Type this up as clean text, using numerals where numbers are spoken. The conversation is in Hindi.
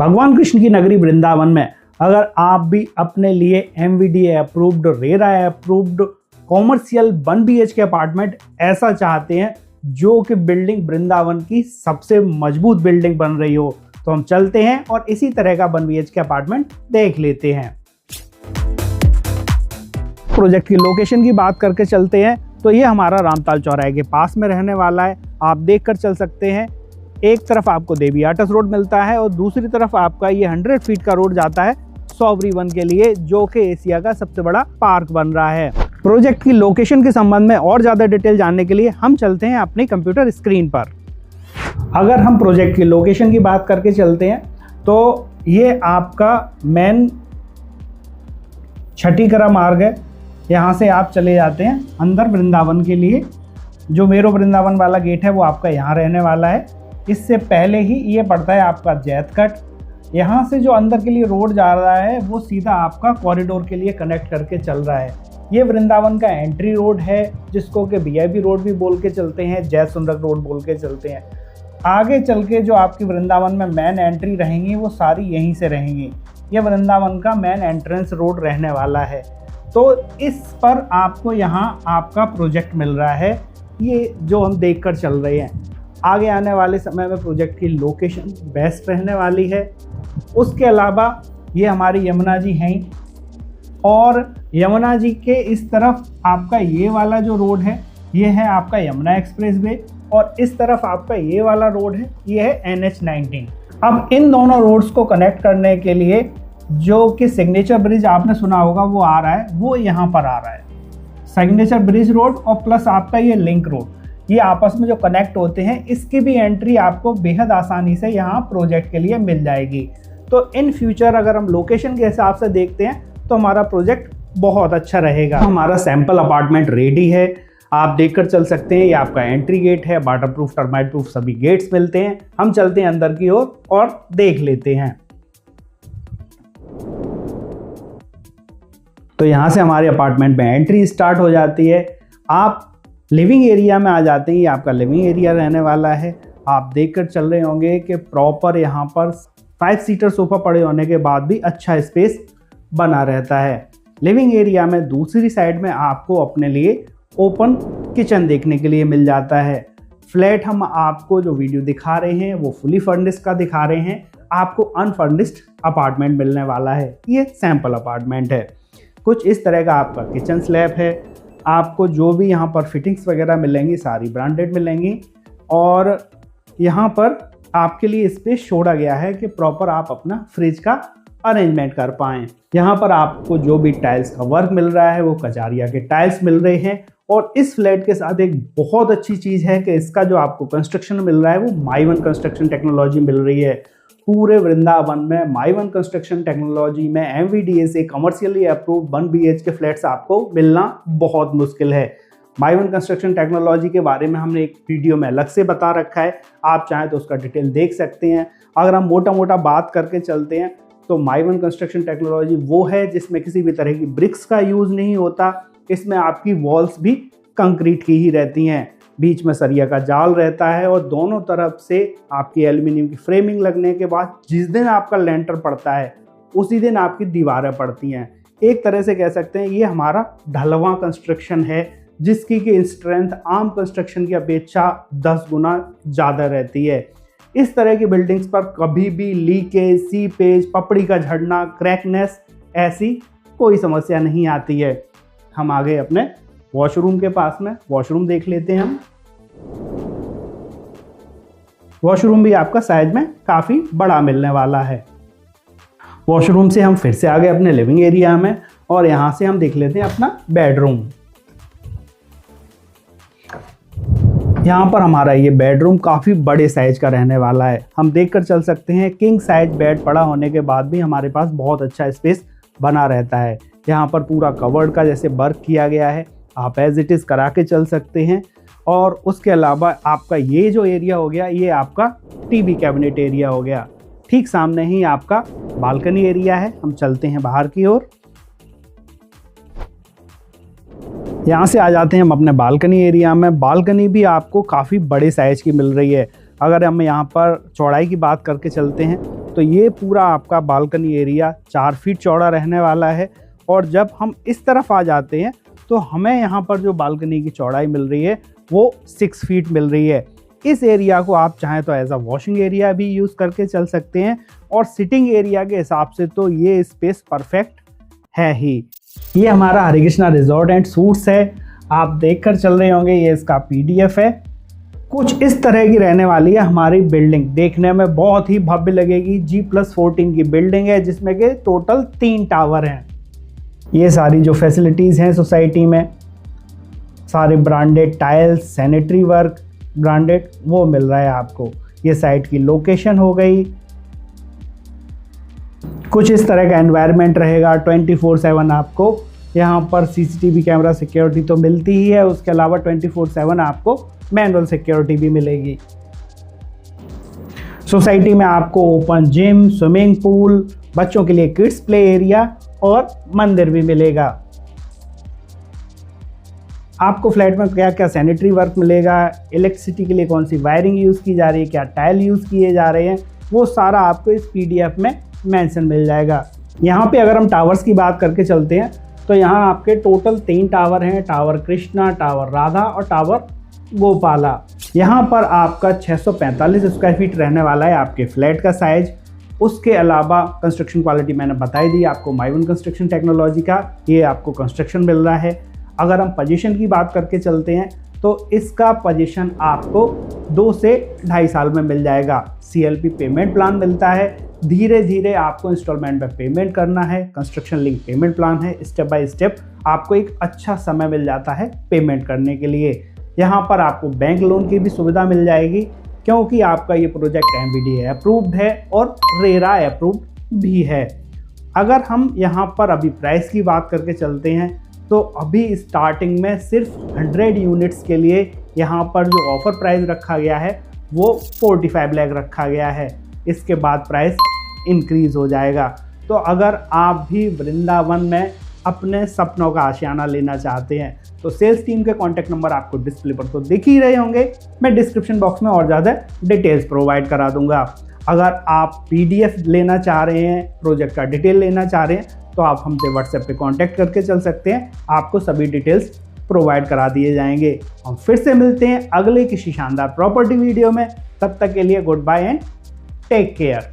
भगवान कृष्ण की नगरी वृंदावन में अगर आप भी अपने लिए MVDA approved, RERA approved commercial 1 BHK apartment ऐसा चाहते हैं जो कि बिल्डिंग वृंदावन की सबसे मजबूत बिल्डिंग बन रही हो, तो हम चलते हैं और इसी तरह का 1 BHK अपार्टमेंट देख लेते हैं। प्रोजेक्ट की लोकेशन की बात करके चलते हैं तो ये हमारा रामताल चौराहे के पास में रहने वाला है। आप देख कर चल सकते हैं, एक तरफ आपको देवी आटस रोड मिलता है और दूसरी तरफ आपका ये 100 फीट का रोड जाता है सॉवरी वन के लिए, जो कि एशिया का सबसे बड़ा पार्क बन रहा है। प्रोजेक्ट की लोकेशन के संबंध में और ज़्यादा डिटेल जानने के लिए हम चलते हैं अपनी कंप्यूटर स्क्रीन पर। अगर हम प्रोजेक्ट की लोकेशन की बात करके चलते हैं तो ये आपका मेन छठीकरा मार्ग है। यहाँ से आप चले जाते हैं अंदर वृंदावन के लिए। जो मेरो वृंदावन वाला गेट है वो आपका यहाँ रहने वाला है। इससे पहले ही ये पड़ता है आपका जैतकट। यहाँ से जो अंदर के लिए रोड जा रहा है वो सीधा आपका कॉरिडोर के लिए कनेक्ट करके चल रहा है। ये वृंदावन का एंट्री रोड है, जिसको कि वीआईपी रोड भी बोल के चलते हैं, जय सुंदर रोड बोल के चलते हैं। आगे चल के जो आपकी वृंदावन में मेन एंट्री रहेंगी वो सारी यहीं से रहेंगी। ये वृंदावन का मेन एंट्रेंस रोड रहने वाला है। तो इस पर आपको यहाँ आपका प्रोजेक्ट मिल रहा है, ये जो हम देख कर चल रहे हैं। आगे आने वाले समय में प्रोजेक्ट की लोकेशन बेस्ट रहने वाली है। उसके अलावा ये हमारी यमुना जी हैं और यमुना जी के इस तरफ आपका ये वाला जो रोड है ये है आपका यमुना एक्सप्रेस वे, और इस तरफ आपका ये वाला रोड है ये है NH-19। अब इन दोनों रोड्स को कनेक्ट करने के लिए जो कि सिग्नेचर ब्रिज आपने सुना होगा वो आ रहा है, वो यहाँ पर आ रहा है। सिग्नेचर ब्रिज रोड और प्लस आपका ये लिंक रोड, ये आपस में जो कनेक्ट होते हैं, इसकी भी एंट्री आपको बेहद आसानी से यहाँ प्रोजेक्ट के लिए मिल जाएगी। तो इन फ्यूचर अगर हम लोकेशन के हिसाब से देखते हैं तो हमारा प्रोजेक्ट बहुत अच्छा रहेगा। हमारा सैंपल अपार्टमेंट रेडी है, आप देखकर चल सकते हैं। ये आपका एंट्री गेट है, वाटर प्रूफ, टर्माइट प्रूफ सभी गेट्स मिलते हैं। हम चलते हैं अंदर की ओर और देख लेते हैं। तो यहाँ से हमारे अपार्टमेंट में एंट्री स्टार्ट हो जाती है। आप लिविंग एरिया में आ जाते हैं, ये आपका लिविंग एरिया रहने वाला है। आप देखकर चल रहे होंगे कि प्रॉपर यहाँ पर 5 सीटर सोफा पड़े होने के बाद भी अच्छा स्पेस बना रहता है। लिविंग एरिया में दूसरी साइड में आपको अपने लिए ओपन किचन देखने के लिए मिल जाता है। फ्लैट हम आपको जो वीडियो दिखा रहे हैं वो फुली फर्निश्ड का दिखा रहे हैं, आपको अनफर्निश्ड अपार्टमेंट मिलने वाला है। ये सैंपल अपार्टमेंट है। कुछ इस तरह का आपका किचन स्लैब है। आपको जो भी यहाँ पर फिटिंग्स वगैरह मिलेंगी सारी ब्रांडेड मिलेंगी, और यहाँ पर आपके लिए स्पेस छोड़ा गया है कि प्रॉपर आप अपना फ्रिज का अरेंजमेंट कर पाएँ। यहाँ पर आपको जो भी टाइल्स का वर्क मिल रहा है वो कजारिया के टाइल्स मिल रहे हैं। और इस फ्लैट के साथ एक बहुत अच्छी चीज़ है कि इसका जो आपको कंस्ट्रक्शन मिल रहा है वो माई-वन कंस्ट्रक्शन टेक्नोलॉजी मिल रही है। पूरे वृंदावन में माई-वन कंस्ट्रक्शन टेक्नोलॉजी में एमवीडीए से कमर्शियली अप्रूव्ड 1 BHK फ्लैट्स आपको मिलना बहुत मुश्किल है। माई-वन कंस्ट्रक्शन टेक्नोलॉजी के बारे में हमने एक वीडियो में अलग से बता रखा है, आप चाहें तो उसका डिटेल देख सकते हैं। अगर हम मोटा मोटा बात करके चलते हैं तो माई-वन कंस्ट्रक्शन टेक्नोलॉजी वो है जिसमें किसी भी तरह की ब्रिक्स का यूज़ नहीं होता। इसमें आपकी वॉल्स भी कंक्रीट की ही रहती हैं, बीच में सरिया का जाल रहता है और दोनों तरफ से आपकी एल्युमिनियम की फ्रेमिंग लगने के बाद जिस दिन आपका लेंटर पड़ता है उसी दिन आपकी दीवारें पड़ती हैं। एक तरह से कह सकते हैं ये हमारा ढलवां कंस्ट्रक्शन है, जिसकी की स्ट्रेंथ आम कंस्ट्रक्शन की अपेक्षा 10 गुना ज़्यादा रहती है। इस तरह की बिल्डिंग्स पर कभी भी लीकेज, सीपेज, पपड़ी का झड़ना, क्रैकनेस ऐसी कोई समस्या नहीं आती है। हम आ गए अपने वॉशरूम के पास में, वॉशरूम देख लेते हैं हम। वॉशरूम भी आपका साइज में काफ़ी बड़ा मिलने वाला है। वॉशरूम से हम फिर से आ गए अपने लिविंग एरिया में और यहाँ से हम देख लेते हैं अपना बेडरूम। यहाँ पर हमारा ये बेडरूम काफ़ी बड़े साइज का रहने वाला है। हम देखकर चल सकते हैं किंग साइज बेड पड़ा होने के बाद भी हमारे पास बहुत अच्छा स्पेस बना रहता है। यहाँ पर पूरा कवर्ड का जैसे वर्क किया गया है, आप एज इट इज़ करा के चल सकते हैं। और उसके अलावा आपका ये जो एरिया हो गया ये आपका टीवी कैबिनेट एरिया हो गया। ठीक सामने ही आपका बालकनी एरिया है। हम चलते हैं बाहर की ओर। यहाँ से आ जाते हैं हम अपने बालकनी एरिया में। बालकनी भी आपको काफ़ी बड़े साइज़ की मिल रही है। अगर हम यहाँ पर चौड़ाई की बात करके चलते हैं तो ये पूरा आपका बालकनी एरिया 4 फीट चौड़ा रहने वाला है। और जब हम इस तरफ आ जाते हैं तो हमें यहाँ पर जो बालकनी की चौड़ाई मिल रही है वो 6 फीट मिल रही है। इस एरिया को आप चाहें तो एज अ वॉशिंग एरिया भी यूज़ करके चल सकते हैं, और सिटिंग एरिया के हिसाब से तो ये स्पेस परफेक्ट है ही। ये हमारा हरे कृष्णा रिजॉर्ट एंड सूट्स है, आप देखकर चल रहे होंगे, ये इसका PDF है। कुछ इस तरह की रहने वाली है हमारी बिल्डिंग, देखने में बहुत ही भव्य लगेगी। G+14 की बिल्डिंग है जिसमें के टोटल 3 टावर हैं। ये सारी जो फैसिलिटीज़ हैं सोसाइटी में, सारे branded tiles, sanitary work branded, वो मिल रहा है आपको। ये साइट की लोकेशन हो गई। कुछ इस तरह का एनवायरनमेंट रहेगा। 24/7 आपको यहाँ पर CCTV कैमरा सिक्योरिटी तो मिलती ही है, उसके अलावा 24/7 आपको मैनुअल सिक्योरिटी भी मिलेगी। सोसाइटी में आपको ओपन जिम, स्विमिंग पूल, बच्चों के लिए किड्स प्ले एरिया और मंदिर भी मिलेगा। आपको फ्लैट में क्या क्या सैनिटरी वर्क मिलेगा, इलेक्ट्रिसिटी के लिए कौन सी वायरिंग यूज़ की जा रही है, क्या टाइल यूज़ किए जा रहे हैं, वो सारा आपको इस PDF में मेंशन मिल जाएगा। यहाँ पे अगर हम टावर्स की बात करके चलते हैं तो यहाँ आपके टोटल 3 टावर हैं, टावर कृष्णा, टावर राधा और टावर गोपाला। यहाँ पर आपका 645 स्क्वायर फीट रहने वाला है आपके फ्लैट का साइज। उसके अलावा कंस्ट्रक्शन क्वालिटी मैंने बताई दी आपको, माइवन कंस्ट्रक्शन टेक्नोलॉजी का ये आपको कंस्ट्रक्शन मिल रहा है। अगर हम पोजीशन की बात करके चलते हैं तो इसका पोजीशन आपको 2 से 2.5 साल में मिल जाएगा। CLP पेमेंट प्लान मिलता है, धीरे धीरे आपको इंस्टॉलमेंट में पेमेंट करना है। कंस्ट्रक्शन लिंक पेमेंट प्लान है, स्टेप बाय स्टेप आपको एक अच्छा समय मिल जाता है पेमेंट करने के लिए। यहाँ पर आपको बैंक लोन की भी सुविधा मिल जाएगी, क्योंकि आपका ये प्रोजेक्ट MBDA अप्रूव्ड है और रेरा अप्रूव्ड भी है। अगर हम यहाँ पर अभी प्राइस की बात करके चलते हैं तो अभी स्टार्टिंग में सिर्फ 100 यूनिट्स के लिए यहाँ पर जो ऑफर प्राइस रखा गया है वो 45 लाख रखा गया है। इसके बाद प्राइस इंक्रीज़ हो जाएगा। तो अगर आप भी वृंदावन में अपने सपनों का आशियाना लेना चाहते हैं तो सेल्स टीम के कॉन्टैक्ट नंबर आपको डिस्प्ले पर तो दिख ही रहे होंगे, मैं डिस्क्रिप्शन बॉक्स में और ज़्यादा डिटेल्स प्रोवाइड करा दूंगा। अगर आप PDF लेना चाह रहे हैं, प्रोजेक्ट का डिटेल लेना चाह रहे हैं, तो आप हमसे WhatsApp पे कांटेक्ट करके चल सकते हैं, आपको सभी डिटेल्स प्रोवाइड करा दिए जाएंगे। हम फिर से मिलते हैं अगले किसी शानदार प्रॉपर्टी वीडियो में, तब तक के लिए goodbye and take care.